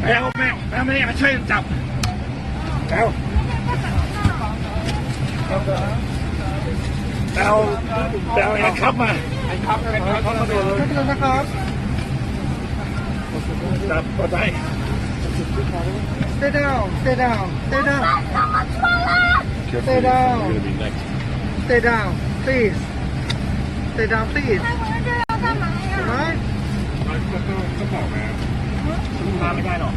แล้วแม่ไม่มาช่วยจับแล้วแอนครับมาแอนครับมาดูนะครับจับกดไว้ Stay down, stay down, stay down. Stay down. Stay down, please. Stay down, please. ก็บอกแล้วมาไม่ได้หรอก